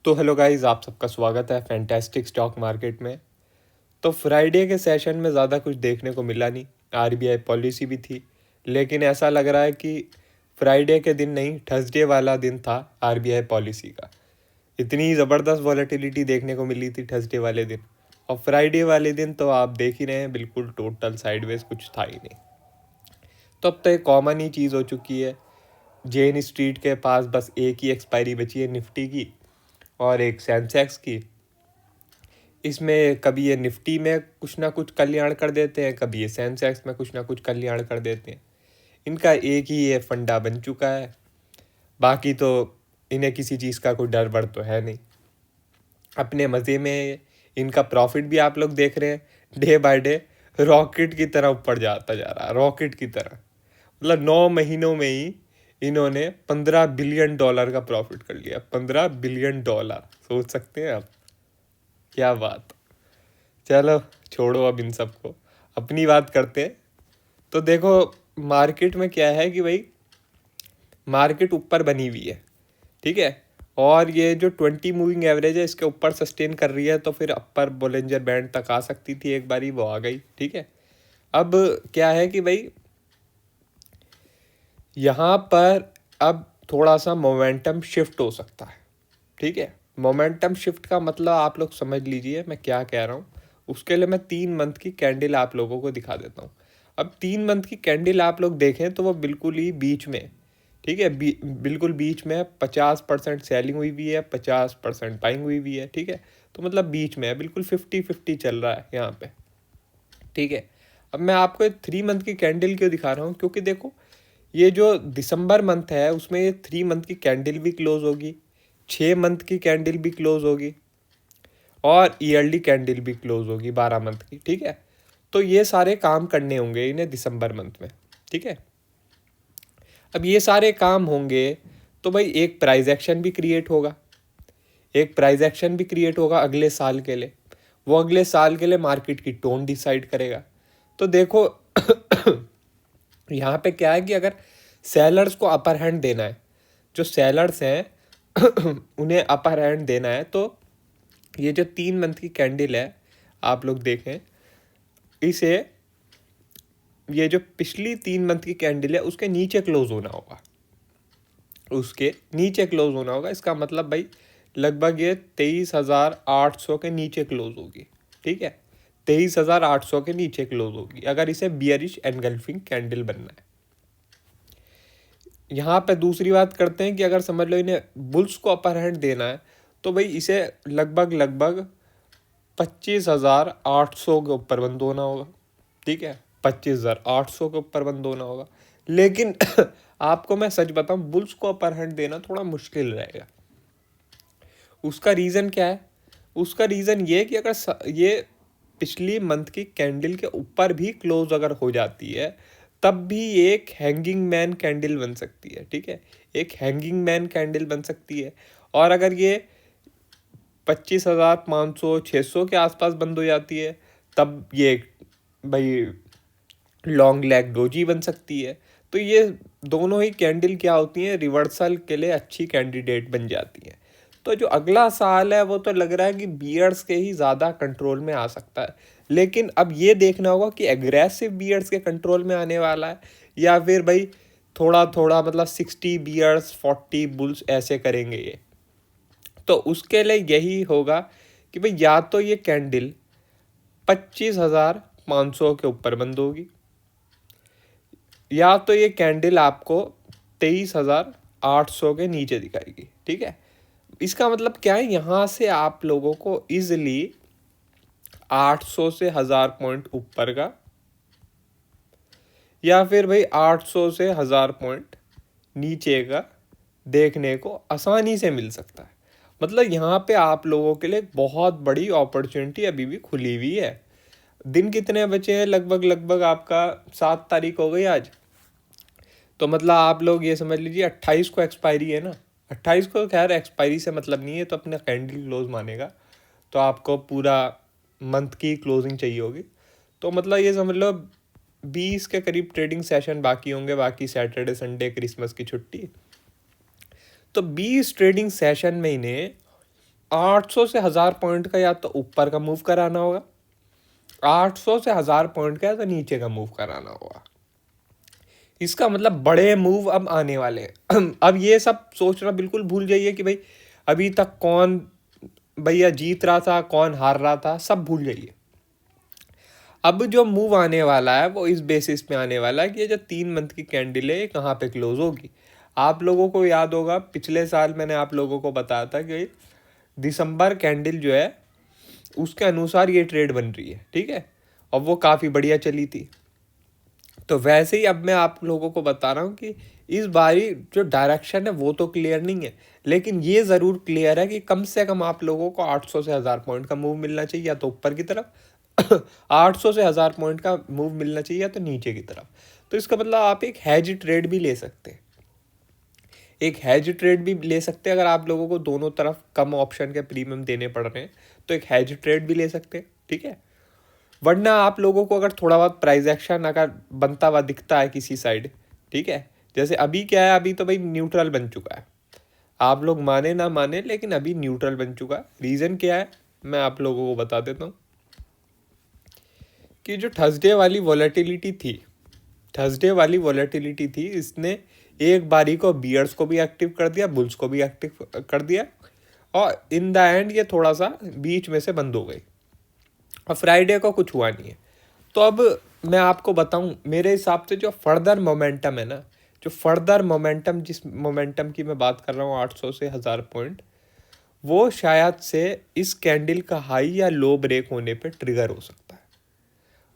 तो hello guys, आप सबका स्वागत है फैंटास्टिक स्टॉक मार्केट में। तो फ्राइडे के सेशन में ज़्यादा कुछ देखने को मिला नहीं। आरबीआई पॉलिसी भी थी, लेकिन ऐसा लग रहा है कि फ्राइडे के दिन नहीं, थर्सडे वाला दिन था आरबीआई पॉलिसी का। इतनी ज़बरदस्त वॉलेटिलिटी देखने को मिली थी थर्सडे वाले दिन, और फ्राइडे वाले दिन तो आप देख ही रहे हैं, बिल्कुल टोटल साइडवेज, कुछ था ही नहीं। तो अब तो एक कॉमन ही चीज़ हो चुकी है। जेन स्ट्रीट के पास बस एक ही एक्सपायरी बची है निफ्टी की और एक सेंसेक्स की। इसमें कभी ये निफ्टी में कुछ ना कुछ कल्याण कर देते हैं, कभी ये सेंसेक्स में कुछ ना कुछ कल्याण कर देते हैं। इनका एक ही ये फंडा बन चुका है। बाकी तो इन्हें किसी चीज़ का कोई डर बर तो है नहीं, अपने मज़े में। इनका प्रॉफिट भी आप लोग देख रहे हैं, डे बाय डे रॉकेट की तरह ऊपर जाता जा रहा है, रॉकेट की तरह। मतलब 9 महीनों में ही इन्होंने $15 बिलियन का प्रॉफिट कर लिया। $15 बिलियन, सोच सकते हैं आप? क्या बात। चलो छोड़ो अब इन सबको, अपनी बात करते हैं। तो देखो, मार्केट में क्या है कि भाई मार्केट ऊपर बनी हुई है, ठीक है। और ये जो 20 मूविंग एवरेज है, इसके ऊपर सस्टेन कर रही है, तो फिर अपर बोलेंजर बैंड तक आ सकती थी, एक बारी वो आ गई, ठीक है। अब क्या है कि भाई यहाँ पर अब थोड़ा सा मोमेंटम शिफ्ट हो सकता है, ठीक है। मोमेंटम शिफ्ट का मतलब आप लोग समझ लीजिए मैं क्या कह रहा हूँ। उसके लिए मैं 3 मंथ की कैंडल आप लोगों को दिखा देता हूँ। अब 3 मंथ की कैंडल आप लोग देखें तो वो बिल्कुल ही बीच में, ठीक है, बिल्कुल बीच में 50% सेलिंग हुई हुई है, 50% बाइंग हुई हुई है, ठीक है। तो मतलब बीच में है, बिल्कुल 50-50 चल रहा है यहाँ पे, ठीक है। अब मैं आपको 3 मंथ की कैंडल क्यों दिखा रहा हूँ, क्योंकि देखो ये जो दिसंबर मंथ है उसमें ये 3 मंथ की कैंडल भी क्लोज होगी, 6 मंथ की कैंडल भी क्लोज होगी, और ईयरली कैंडल भी क्लोज होगी 12 मंथ की, ठीक है। तो ये सारे काम करने होंगे इन्हें दिसंबर मंथ में, ठीक है। अब ये सारे काम होंगे तो भाई एक प्राइस एक्शन भी क्रिएट होगा, एक प्राइस एक्शन भी क्रिएट होगा अगले साल के लिए। वो अगले साल के लिए मार्केट की टोन डिसाइड करेगा। तो देखो यहाँ पे क्या है कि अगर सेलर्स को अपर हैंड देना है, जो सेलर्स हैं उन्हें अपर हैंड देना है, तो ये जो 3 मंथ की कैंडल है आप लोग देखें इसे, ये जो पिछली 3 मंथ की कैंडल है उसके नीचे क्लोज होना होगा, उसके नीचे क्लोज होना होगा। इसका मतलब भाई लगभग ये 23,800 के नीचे क्लोज होगी, ठीक है। 23,800 के नीचे क्लोज होगी अगर इसे बियरिश एनगल्फिंग कैंडल बनना है। यहाँ पे दूसरी बात करते हैं कि अगर समझ लो इन्हें बुल्स को अपर हैंड देना है, तो भाई इसे लगभग लगभग 25,800 के ऊपर बंद होना होगा, ठीक है। 25,800 के ऊपर बंद होना होगा। लेकिन आपको मैं सच बताऊं, बुल्स को अपर हैंड देना थोड़ा मुश्किल रहेगा। उसका रीज़न क्या है? उसका रीज़न ये है कि अगर ये पिछली मंथ की कैंडल के ऊपर भी क्लोज अगर हो जाती है, तब भी एक हैंगिंग मैन कैंडल बन सकती है, ठीक है। एक हैंगिंग मैन कैंडल बन सकती है। और अगर ये 25,500 600 के आसपास बंद हो जाती है, तब ये भाई लॉन्ग लैग डोजी बन सकती है। तो ये दोनों ही कैंडल क्या होती हैं, रिवर्सल के लिए अच्छी कैंडिडेट बन जाती हैं। तो जो अगला साल है वो तो लग रहा है कि बियर्स के ही ज़्यादा कंट्रोल में आ सकता है। लेकिन अब ये देखना होगा कि एग्रेसिव बियर्स के कंट्रोल में आने वाला है, या फिर भाई थोड़ा थोड़ा, मतलब 60 बियर्स 40 बुल्स ऐसे करेंगे ये। तो उसके लिए यही होगा कि भाई या तो ये कैंडल 25,500 के ऊपर बंद होगी, या तो ये कैंडल आपको 23,800 के नीचे दिखाएगी, ठीक है। इसका मतलब क्या है, यहाँ से आप लोगों को इजिली 800 से 1,000 पॉइंट ऊपर का, या फिर भाई 800 से 1,000 पॉइंट नीचे का देखने को आसानी से मिल सकता है। मतलब यहाँ पे आप लोगों के लिए बहुत बड़ी अपॉर्चुनिटी अभी भी खुली हुई है। दिन कितने बचे हैं? लगभग लगभग आपका 7 तारीख हो गई आज। तो मतलब आप लोग ये समझ लीजिए 28 को एक्सपायरी है ना। 28 को खैर एक्सपायरी से मतलब नहीं है, तो अपना कैंडल क्लोज मानेगा, तो आपको पूरा मंथ की क्लोजिंग चाहिए होगी। तो मतलब ये समझ लो 20 के करीब ट्रेडिंग सेशन बाकी होंगे, बाकी सैटरडे संडे क्रिसमस की छुट्टी। तो 20 ट्रेडिंग सेशन में इन्हें 800 से 1000 पॉइंट का या तो ऊपर का मूव कराना होगा, 800 से 1000 पॉइंट का या तो नीचे का मूव कराना होगा। इसका मतलब बड़े मूव अब आने वाले हैं। अब ये सब सोचना बिल्कुल भूल जाइए कि भाई अभी तक कौन भैया जीत रहा था, कौन हार रहा था, सब भूल जाइए। अब जो मूव आने वाला है वो इस बेसिस पे आने वाला है कि ये जो 3 मंथ की कैंडल है ये कहाँ पे क्लोज होगी। आप लोगों को याद होगा पिछले साल मैंने आप लोगों को बताया था कि दिसंबर कैंडल जो है उसके अनुसार ये ट्रेड बन रही है, ठीक है, और वो काफ़ी बढ़िया चली थी। तो वैसे ही अब मैं आप लोगों को बता रहा हूँ कि इस बारी जो डायरेक्शन है वो तो क्लियर नहीं है, लेकिन ये ज़रूर क्लियर है कि कम से कम आप लोगों को 800 से 1000 पॉइंट का मूव मिलना चाहिए या तो ऊपर की तरफ 800 से 1000 पॉइंट का मूव मिलना चाहिए या तो नीचे की तरफ। तो इसका मतलब आप एक हैज ट्रेड भी ले सकते हैं, एक हैज ट्रेड भी ले सकते हैं। अगर आप लोगों को दोनों तरफ कम ऑप्शन के प्रीमियम देने पड़ रहे हैं तो एक हैज ट्रेड भी ले सकते हैं, ठीक है। वरना आप लोगों को अगर थोड़ा बहुत प्राइस एक्शन अगर बनता हुआ दिखता है किसी साइड, ठीक है, जैसे अभी क्या है, अभी तो भाई न्यूट्रल बन चुका है, आप लोग माने ना माने लेकिन अभी न्यूट्रल बन चुका है। रीज़न क्या है मैं आप लोगों को बता देता हूँ कि जो थर्सडे वाली वॉलेटिलिटी थी, थर्सडे वाली वॉलेटिलिटी थी, इसने एक बारी को बियर्स को भी एक्टिव कर दिया, बुल्स को भी एक्टिव कर दिया, और इन द एंड ये थोड़ा सा बीच में से बंद हो गई और फ्राइडे को कुछ हुआ नहीं है। तो अब मैं आपको बताऊं मेरे हिसाब से जो फर्दर मोमेंटम है ना, जो फर्दर मोमेंटम, जिस मोमेंटम की मैं बात कर रहा हूँ 800 से 1000 पॉइंट, वो शायद से इस कैंडल का हाई या लो ब्रेक होने पे ट्रिगर हो सकता है।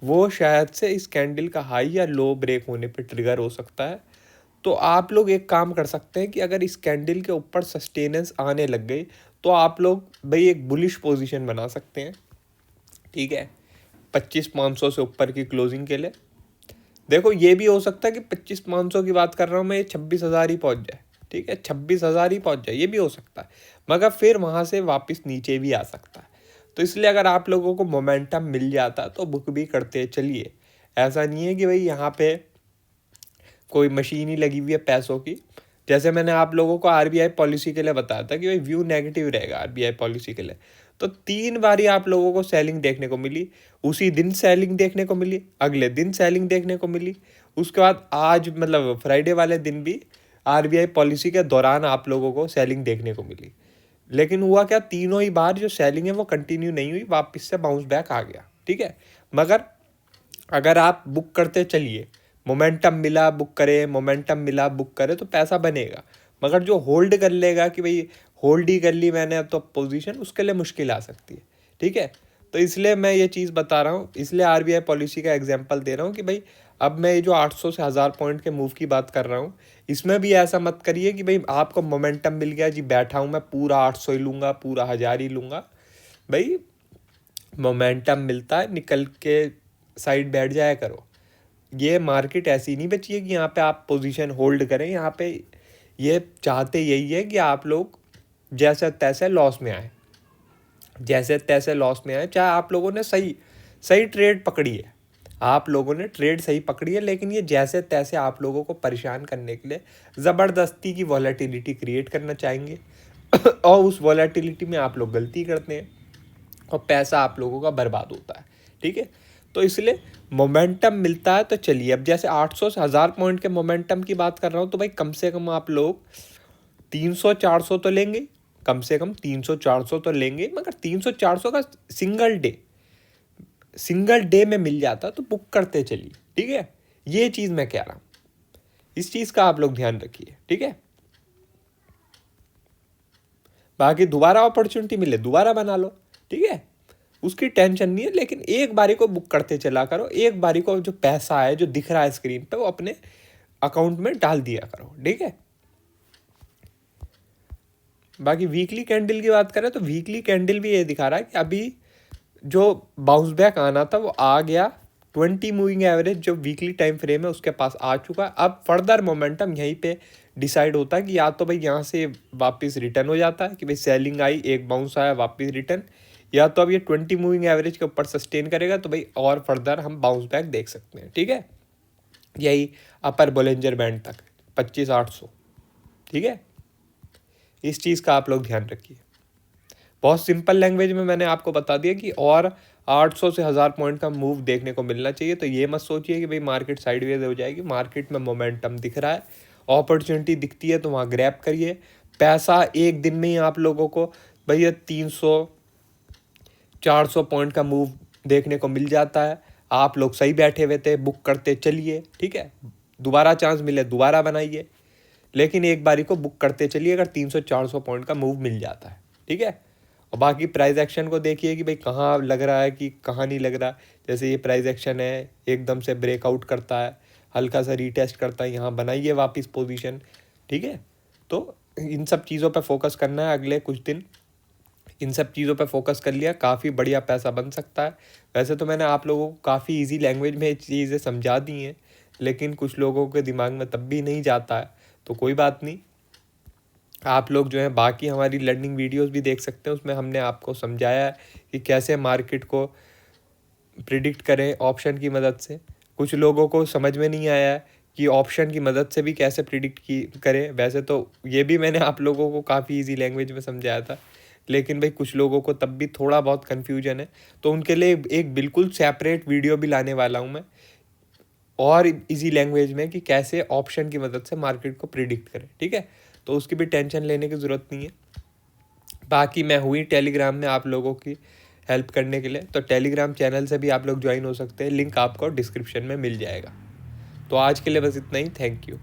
वो शायद से इस कैंडल का हाई या लो ब्रेक होने पे ट्रिगर हो सकता है। तो आप लोग एक काम कर सकते हैं कि अगर इस कैंडल के ऊपर सस्टेनेंस आने लग गई तो आप लोग भाई एक बुलिश पोजीशन बना सकते हैं, ठीक है, 25,500 से ऊपर की क्लोजिंग के लिए। देखो ये भी हो सकता है कि 25,500 की बात कर रहा हूँ मैं, ये 26,000 ही पहुँच जाए, ठीक है, 26,000 ही पहुँच जाए, ये भी हो सकता है, मगर फिर वहाँ से वापस नीचे भी आ सकता है। तो इसलिए अगर आप लोगों को मोमेंटम मिल जाता तो बुक भी करते चलिए। ऐसा नहीं है कि भाई यहाँ पे कोई मशीन ही लगी हुई है पैसों की। जैसे मैंने आप लोगों को आरबीआई पॉलिसी के लिए बताया था कि भाई व्यू नेगेटिव रहेगा आरबीआई पॉलिसी के लिए, तो 3 बारी आप लोगों को सेलिंग देखने को मिली, उसी दिन सेलिंग देखने को मिली, अगले दिन सेलिंग देखने को मिली, उसके बाद आज मतलब फ्राइडे वाले दिन भी आरबीआई पॉलिसी के दौरान आप लोगों को सेलिंग देखने को मिली। लेकिन हुआ क्या, तीनों ही बार जो सेलिंग है वो कंटिन्यू नहीं हुई, वापस से बाउंस बैक आ गया, ठीक है। मगर अगर आप बुक करते चलिए, मोमेंटम मिला बुक करे, मोमेंटम मिला बुक करे, तो पैसा बनेगा। मगर जो होल्ड कर लेगा कि भाई होल्ड ही कर ली मैंने अब तो पोजीशन, उसके लिए मुश्किल आ सकती है, ठीक है। तो इसलिए मैं ये चीज़ बता रहा हूँ, इसलिए आरबीआई पॉलिसी का एग्जांपल दे रहा हूँ कि भाई अब मैं ये जो 800 से 1000 पॉइंट के मूव की बात कर रहा हूँ, इसमें भी ऐसा मत करिए कि भाई आपको मोमेंटम मिल गया जी, बैठा हूँ मैं पूरा 800 ही लूँगा, पूरा 1000 ही लूँगा। भाई मोमेंटम मिलता है, निकल के साइड बैठ जाया करो। ये मार्केट ऐसी नहीं बची है कि यहाँ पे आप पोजीशन होल्ड करें। यहाँ पे ये चाहते यही है कि आप लोग जैसे तैसे लॉस में आए, जैसे तैसे लॉस में आए, चाहे आप लोगों ने सही सही ट्रेड पकड़ी है, आप लोगों ने ट्रेड सही पकड़ी है, लेकिन ये जैसे तैसे आप लोगों को परेशान करने के लिए ज़बरदस्ती की वॉलेटिलिटी क्रिएट करना चाहेंगे और उस वॉलेटिलिटी में आप लोग गलती करते हैं और पैसा आप लोगों का बर्बाद होता है, ठीक है। तो इसलिए मोमेंटम मिलता है तो चलिए। अब जैसे 800 से 1000 पॉइंट के मोमेंटम की बात कर रहा हूँ, तो भाई कम से कम आप लोग 300-400 तो लेंगे, कम से कम 300-400 तो लेंगे। मगर 300-400 का सिंगल डे में मिल जाता तो बुक करते चलिए, ठीक है। ये चीज़ मैं कह रहा हूँ, इस चीज़ का आप लोग ध्यान रखिए, ठीक है। बाकी दोबारा अपॉर्चुनिटी मिले दोबारा बना लो, ठीक है, उसकी टेंशन नहीं है, लेकिन एक बारी को बुक करते चला करो। एक बारी को जो पैसा है जो दिख रहा है स्क्रीन पे वो अपने अकाउंट में डाल दिया करो, ठीक है। बाकी वीकली कैंडल की बात करें तो वीकली कैंडल भी ये दिखा रहा है कि अभी जो बाउंस बैक आना था वो आ गया। 20 मूविंग एवरेज जो वीकली टाइम फ्रेम है उसके पास आ चुका है। अब फर्दर मोमेंटम यहीं पे डिसाइड होता है कि या तो भाई यहाँ से वापस रिटर्न हो जाता है कि भाई सेलिंग आई, एक बाउंस आया, वापस रिटर्न, या तो अब ये 20 मूविंग एवरेज के ऊपर सस्टेन करेगा तो भाई और फर्दर हम बाउंस बैक देख सकते हैं, ठीक है। यही अपर बोलेंजर बैंड तक 25,800, ठीक है। इस चीज़ का आप लोग ध्यान रखिए। बहुत सिंपल लैंग्वेज में मैंने आपको बता दिया कि और 800 से 1000 पॉइंट का मूव देखने को मिलना चाहिए। तो ये मत सोचिए कि भाई मार्केट साइडवेज हो जाएगी, मार्केट में मोमेंटम दिख रहा है, अपॉर्चुनिटी दिखती है तो वहाँ ग्रैब करिए। पैसा एक दिन में ही आप लोगों को भैया 300-400 पॉइंट का मूव देखने को मिल जाता है। आप लोग सही बैठे हुए थे, बुक करते चलिए, ठीक है, दोबारा चांस मिले दोबारा बनाइए, लेकिन एक बारी को बुक करते चलिए अगर 300-400 पॉइंट का मूव मिल जाता है, ठीक है। और बाकी प्राइस एक्शन को देखिए कि भाई कहाँ लग रहा है कि कहाँ नहीं लग रहा। जैसे ये प्राइस एक्शन है, एकदम से ब्रेकआउट करता है, हल्का सा रीटेस्ट करता है, यहाँ बनाइए वापस पोजीशन, ठीक है। तो इन सब चीज़ों पे फोकस करना है अगले कुछ दिन। इन सब चीज़ों पे फोकस कर लिया, काफ़ी बढ़िया पैसा बन सकता है। वैसे तो मैंने आप लोगों को काफ़ी इजी लैंग्वेज में चीज़ें समझा दी हैं, लेकिन कुछ लोगों के दिमाग में तब भी नहीं जाता है, तो कोई बात नहीं। आप लोग जो है बाकी हमारी लर्निंग वीडियोस भी देख सकते हैं, उसमें हमने आपको समझाया है कि कैसे मार्केट को प्रिडिक्ट करें ऑप्शन की मदद से। कुछ लोगों को समझ में नहीं आया है कि ऑप्शन की मदद से भी कैसे प्रिडिक्ट की करें। वैसे तो ये भी मैंने आप लोगों को काफ़ी इजी लैंग्वेज में समझाया था, लेकिन भाई कुछ लोगों को तब भी थोड़ा बहुत कन्फ्यूजन है, तो उनके लिए एक बिल्कुल सेपरेट वीडियो भी लाने वाला हूँ मैं, और इजी लैंग्वेज में, कि कैसे ऑप्शन की मदद से मार्केट को प्रिडिक्ट करें, ठीक है। तो उसकी भी टेंशन लेने की ज़रूरत नहीं है। बाकी मैं हुई टेलीग्राम में आप लोगों की हेल्प करने के लिए, तो टेलीग्राम चैनल से भी आप लोग ज्वाइन हो सकते हैं, लिंक आपको डिस्क्रिप्शन में मिल जाएगा। तो आज के लिए बस इतना ही, थैंक यू।